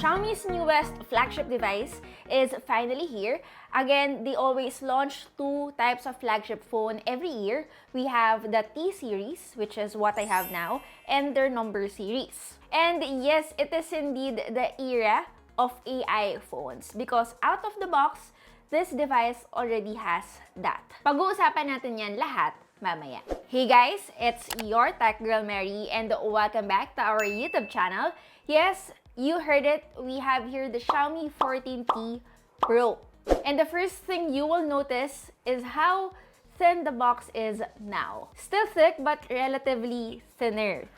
Xiaomi's newest flagship device is finally here. Again, they always launch two types of flagship phone every year. We have the T series, which is what I have now, and their number series. And yes, it is indeed the era of AI phones because out of the box, this device already has that. Pag-uusapan natin yan lahat mamaya. Hey guys, it's your Tech Girl Mary and welcome back to our YouTube channel. Yes, you heard it, we have here the Xiaomi 14T Pro. And the first thing you will notice is how thin the box is now. Still thick but relatively thinner.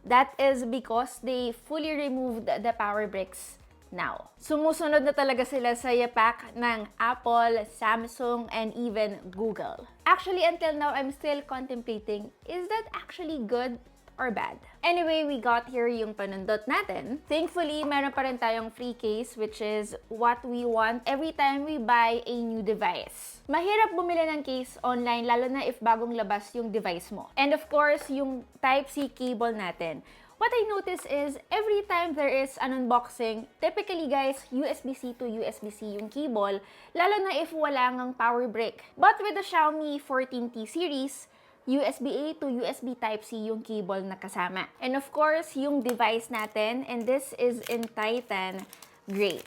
That is because they fully removed the power bricks now. Sumusunod na talaga sila sa yapak ng Apple, Samsung, and even Google. Actually, until now, I'm still contemplating, is that actually good or bad? Anyway, we got here yung panundot natin. Thankfully, meron pa rin tayong free case, which is what we want every time we buy a new device. Mahirap bumili ng case online, lalo na if bagong labas yung device mo. And of course, yung Type-C cable natin. What I notice is, every time there is an unboxing, typically guys, USB-C to USB-C yung cable, lalo na if wala ngang power brick. But with the Xiaomi 14T series, USB-A to USB Type-C yung cable na kasama. And of course, yung device natin, and this is in Titan Gray.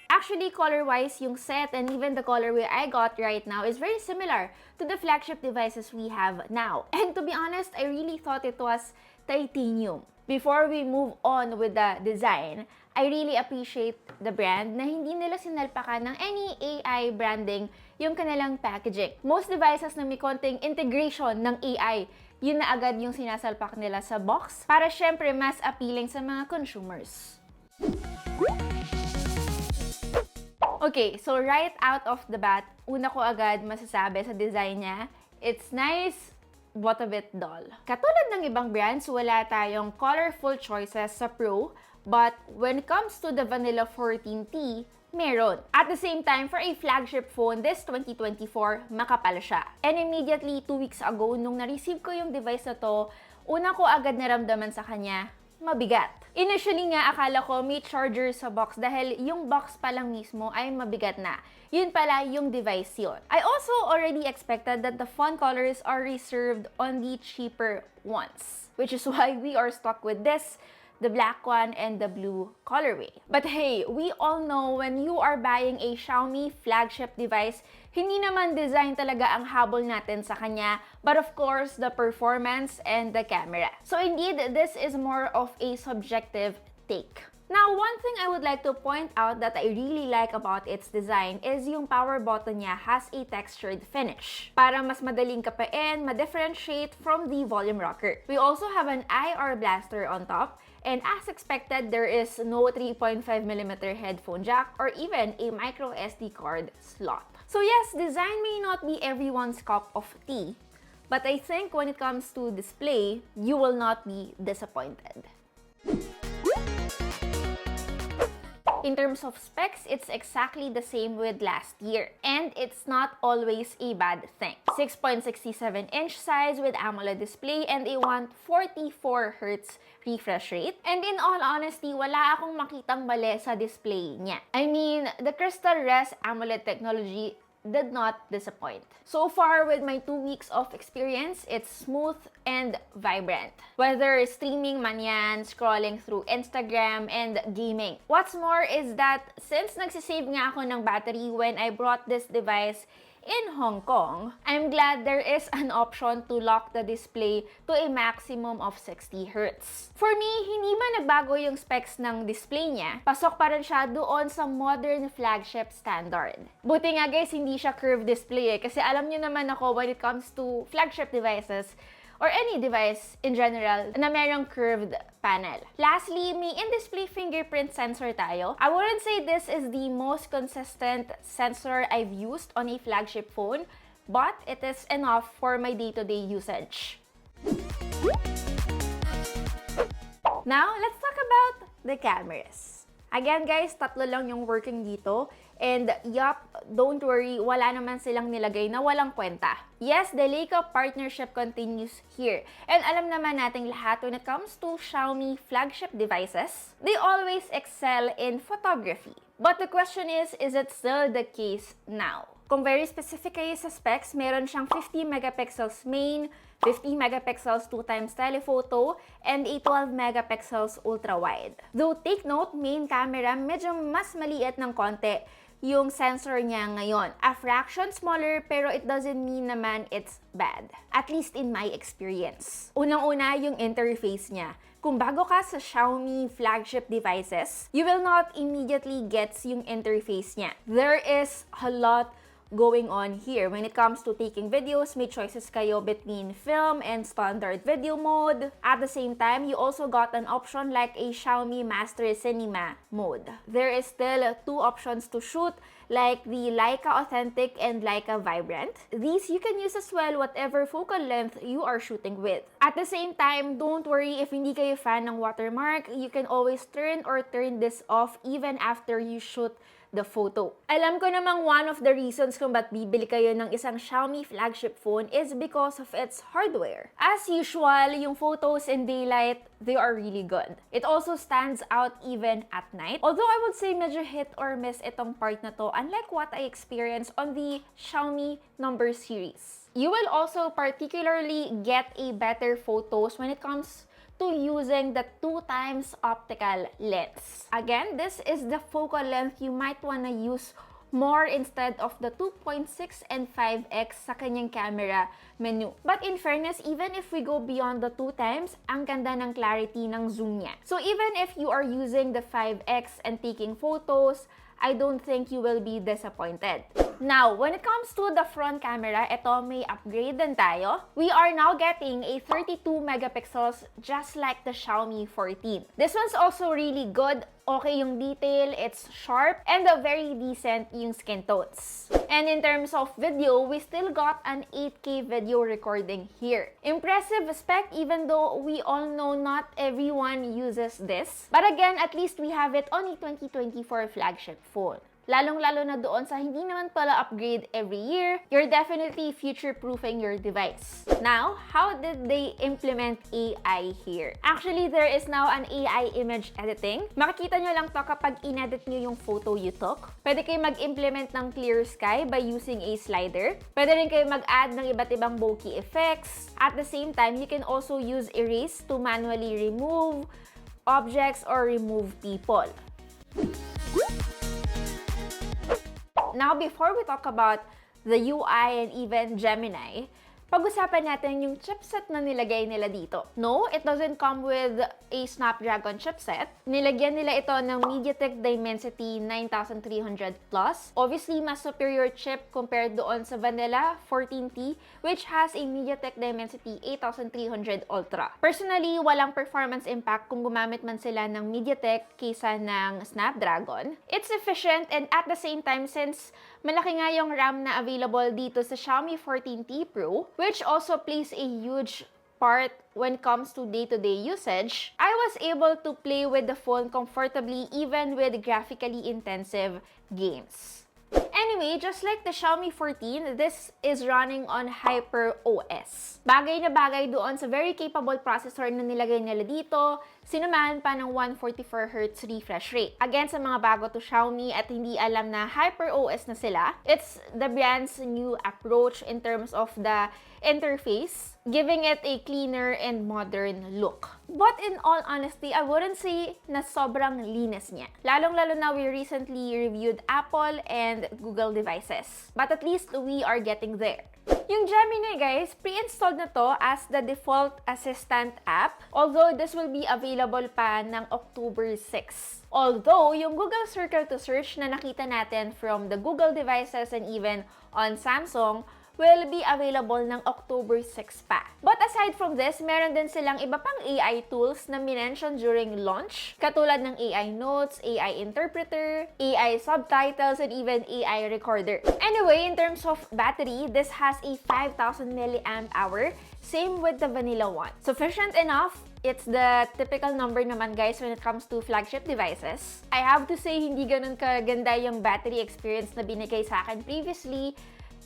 Actually, color-wise, yung set and even the colorway I got right now is very similar to the flagship devices we have now. And to be honest, I really thought it was titanium. Before we move on with the design, I really appreciate the brand na hindi nila sinalpakan ng any AI branding yung kanilang packaging. Most devices na may konting integration ng AI, yun na agad yung sinasalpak nila sa box para syempre mas appealing sa mga consumers. Okay, so right out of the bat, una ko agad masasabi sa design niya, it's nice, but a bit dull. Katulad ng ibang brands, wala tayong colorful choices sa Pro, but when it comes to the vanilla 14T, meron. At the same time, for a flagship phone, this 2024, makapal siya. And immediately, 2 weeks ago, nung na-receive ko yung device na to, una ko agad naramdaman sa kanya, mabigat. Initially nga, akala ko may charger sa box dahil yung box pa lang mismo ay mabigat na. Yun pala yung device yun. I also already expected that the font colors are reserved on the cheaper ones, which is why we are stuck with this, the black one and the blue colorway. But hey, we all know when you are buying a Xiaomi flagship device, hindi naman design talaga ang habol natin sa kanya, but of course, the performance and the camera. So indeed, this is more of a subjective take. Now, one thing I would like to point out that I really like about its design is yung power button niya has a textured finish para mas madaling kapain, ma-differentiate from the volume rocker. We also have an IR blaster on top, and as expected, there is no 3.5mm headphone jack or even a micro SD card slot. So yes, design may not be everyone's cup of tea, but I think when it comes to display, you will not be disappointed. In terms of specs, it's exactly the same with last year. And it's not always a bad thing. 6.67-inch size with AMOLED display and a 144Hz refresh rate. And in all honesty, wala akong makitang mali sa display niya. I mean, the Crystal Res AMOLED technology did not disappoint. So far, with my 2 weeks of experience, it's smooth and vibrant. Whether streaming man yan, scrolling through Instagram, and gaming. What's more is that since nagsisave nga ako ng battery when I brought this device in Hong Kong, I'm glad there is an option to lock the display to a maximum of 60Hz. For me, hindi man nagbago yung specs ng display niya, pasok pa rin siya doon sa modern flagship standard. Buti nga guys, hindi siya curved display kasi alam niyo naman ako when it comes to flagship devices, or any device in general na merong curved panel. Lastly, may in-display fingerprint sensor tayo. I wouldn't say this is the most consistent sensor I've used on a flagship phone, but it is enough for my day-to-day usage. Now, let's talk about the cameras. Again guys, tatlo lang yung working dito. And yup, don't worry, wala naman silang nilagay na walang kwenta. Yes, the Leica partnership continues here. And alam naman nating lahat when it comes to Xiaomi flagship devices, they always excel in photography. But the question is it still the case now? Kung very specific kayo sa specs, meron siyang 50 megapixels main, 50 megapixels 2x telephoto, and a 12 megapixels ultra-wide. Though take note, main camera medyo mas maliit ng konti yung sensor niya ngayon. A fraction smaller, pero it doesn't mean naman it's bad. At least in my experience. Unang-una yung interface niya. Kung bago ka sa Xiaomi flagship devices, you will not immediately gets yung interface niya. There is a lot going on here. When it comes to taking videos, may choices kayo between film and standard video mode. At the same time, you also got an option like a Xiaomi Master Cinema mode. There is still two options to shoot, like the Leica Authentic and Leica Vibrant. These you can use as well whatever focal length you are shooting with. At the same time, don't worry if hindi kayo fan ng watermark, you can always turn this off even after you shoot the photo. Alam ko namang one of the reasons kung ba't bibili kayo ng isang Xiaomi flagship phone is because of its hardware. As usual, yung photos in daylight, they are really good. It also stands out even at night. Although I would say medyo hit or miss itong part na to, unlike what I experienced on the Xiaomi number series. You will also particularly get a better photos when it comes to using the 2x optical lens. Again, this is the focal length you might wanna use more instead of the 2.6 and 5x sa kanyang camera menu. But in fairness, even if we go beyond the 2x, ang ganda ng clarity ng zoom niya. So even if you are using the 5x and taking photos, I don't think you will be disappointed. Now, when it comes to the front camera, ito may upgrade din tayo. We are now getting a 32 megapixels just like the Xiaomi 14. This one's also really good. Okay yung detail, it's sharp, and very decent yung skin tones. And in terms of video, we still got an 8K video recording here. Impressive spec even though we all know not everyone uses this. But again, at least we have it on a 2024 flagship phone. Lalong-lalo na doon sa hindi naman pala upgrade every year, you're definitely future-proofing your device. Now, how did they implement AI here? Actually, there is now an AI image editing. Makikita nyo lang to kapag inedit nyo yung photo you took. Pwede kayo mag-implement ng clear sky by using a slider. Pwede rin kayo mag-add ng iba't ibang bokeh effects. At the same time, you can also use erase to manually remove objects or remove people. Now, before we talk about the UI and even Gemini, pag-usapan natin yung chipset na nilagay nila dito. No, it doesn't come with a Snapdragon chipset. Nilagyan nila ito ng MediaTek Dimensity 9300 Plus. Obviously, mas superior chip compared doon sa vanilla 14T, which has a MediaTek Dimensity 8300 Ultra. Personally, walang performance impact kung gumamit man sila ng MediaTek kaysa ng Snapdragon. It's efficient, and at the same time, since malaki nga yung RAM na available dito sa Xiaomi 14T Pro, which also plays a huge part when it comes to day-to-day usage, I was able to play with the phone comfortably even with graphically intensive games. Anyway, just like the Xiaomi 14, this is running on HyperOS. Bagay na bagay doon sa very capable processor na nilagay nila dito, sinamahan pa ng 144Hz refresh rate. Again, sa mga bago to Xiaomi at hindi alam na HyperOS na sila, it's the brand's new approach in terms of the interface, giving it a cleaner and modern look. But in all honesty, I wouldn't say na sobrang linis niya. Lalong-lalo na we recently reviewed Apple and Google devices. But at least we are getting there. Yung Gemini, guys, pre-installed na to as the default assistant app, although this will be available pa ng October 6. Although, yung Google Circle to Search na nakita natin from the Google devices and even on Samsung will be available ng October 6 pa. But aside from this, meron din silang iba pang AI tools na minention during launch, katulad ng AI notes, AI interpreter, AI subtitles, and even AI recorder. Anyway, in terms of battery, this has a 5,000 milliamp hour, same with the vanilla one. Sufficient enough. It's the typical number naman guys when it comes to flagship devices. I have to say, hindi ganun kaganda yung battery experience na binigay sa akin previously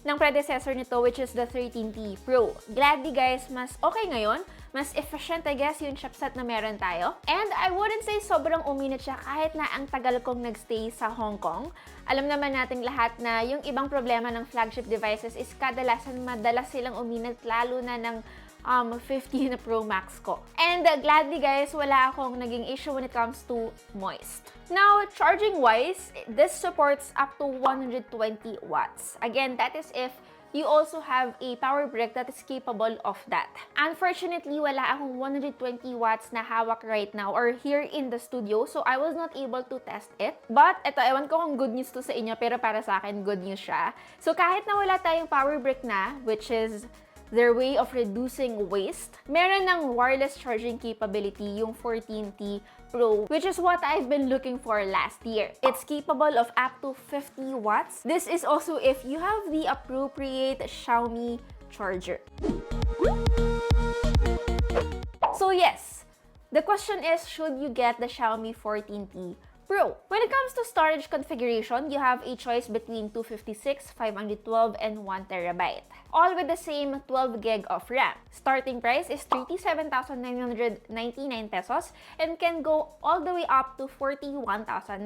ng predecessor nito, which is the 13T Pro. Gladly guys, mas okay ngayon. Mas efficient, I guess, yung chipset na meron tayo. And I wouldn't say sobrang uminit siya kahit na ang tagal kong nagstay sa Hong Kong. Alam naman nating lahat na yung ibang problema ng flagship devices is kadalasan madalas silang uminit, lalo na ng 15 na Pro Max ko. And gladly guys, wala akong naging issue when it comes to moist. Now, charging-wise, this supports up to 120 watts. Again, that is if you also have a power brick that is capable of that. Unfortunately, wala akong 120 watts na hawak right now or here in the studio, so I was not able to test it. But, eto, ewan ko kung good news to sa inyo, pero para sa akin, good news siya. So, kahit na wala tayong power brick na, which is their way of reducing waste, meron ng wireless charging capability yung 14T Pro, which is what I've been looking for last year. It's capable of up to 50 watts. This is also if you have the appropriate Xiaomi charger. So yes, the question is, should you get the Xiaomi 14T Pro? When it comes to storage configuration, you have a choice between 256, 512, and 1TB. All with the same 12 gig of RAM. Starting price is 37,999 pesos and can go all the way up to 41,999.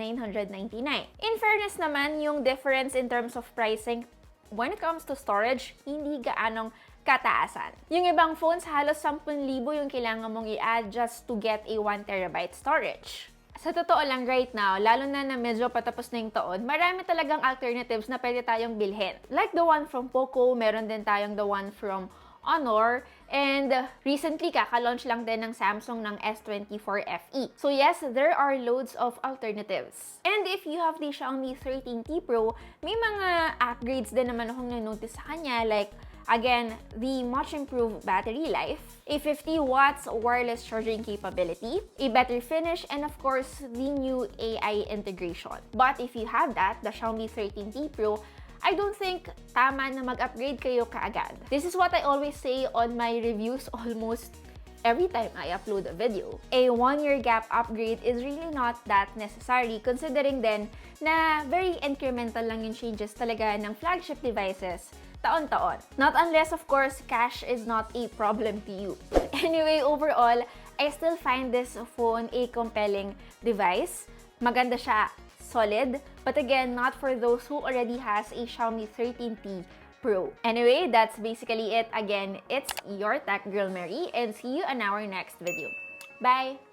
In fairness naman, yung difference in terms of pricing when it comes to storage, hindi gaanong kataasan. Yung ibang phones, halos 10,000 yung kailangan mong i-add just to get a 1TB storage. Sa totoo lang right now, lalo na medyo patapos na yung taon, marami talagang alternatives na pwede tayong bilhin. Like the one from Poco, meron din tayong the one from Honor, and recently kaka-launch lang din ng Samsung ng S24 FE. So yes, there are loads of alternatives. And if you have the Xiaomi 13T Pro, may mga upgrades din naman akong na-notice sa kanya, like again, the much improved battery life, a 50 watts wireless charging capability, a better finish, and of course, the new AI integration. But if you have that, the Xiaomi 13T Pro, I don't think tama na mag-upgrade kayo kaagad. This is what I always say on my reviews almost every time I upload a video. A 1-year gap upgrade is really not that necessary, considering then na very incremental lang yung changes talaga ng flagship devices taon-taon. Not unless, of course, cash is not a problem to you. Anyway, overall, I still find this phone a compelling device. Maganda siya, solid, but again, not for those who already has a Xiaomi 13T Pro. Anyway, that's basically it. Again, it's your tech girl Mary, and see you in our next video. Bye!